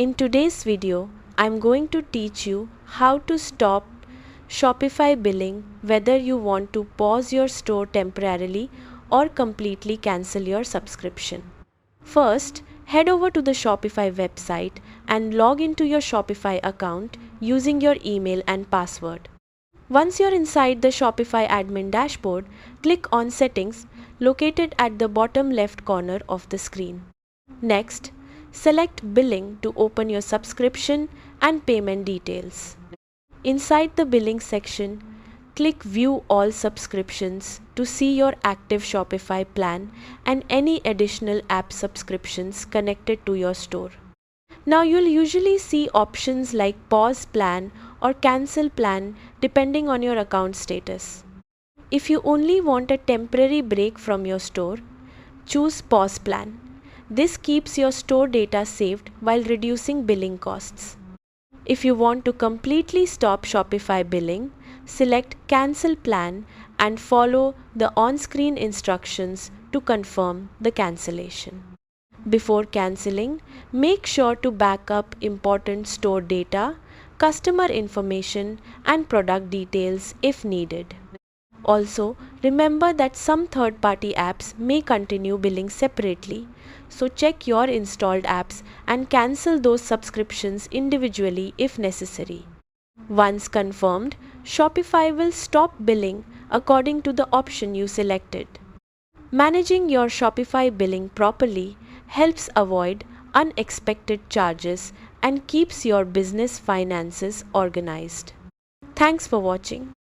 In today's video, I'm going to teach you how to stop Shopify billing whether you want to pause your store temporarily or completely cancel your subscription. First, head over to the Shopify website and log into your Shopify account using your email and password. Once you're inside the Shopify admin dashboard, click on Settings located at the bottom left corner of the screen. Next, select Billing to open your subscription and payment details. Inside the Billing section, click View All Subscriptions to see your active Shopify plan and any additional app subscriptions connected to your store. Now you'll usually see options like Pause Plan or Cancel Plan depending on your account status. If you only want a temporary break from your store, choose Pause Plan. This keeps your store data saved while reducing billing costs. If you want to completely stop Shopify billing, select Cancel Plan and follow the on-screen instructions to confirm the cancellation. Before canceling, make sure to back up important store data, customer information, and product details if needed. Also, remember that some third-party apps may continue billing separately, so check your installed apps and cancel those subscriptions individually if necessary. Once confirmed, Shopify will stop billing according to the option you selected. Managing your Shopify billing properly helps avoid unexpected charges and keeps your business finances organized. Thanks for watching.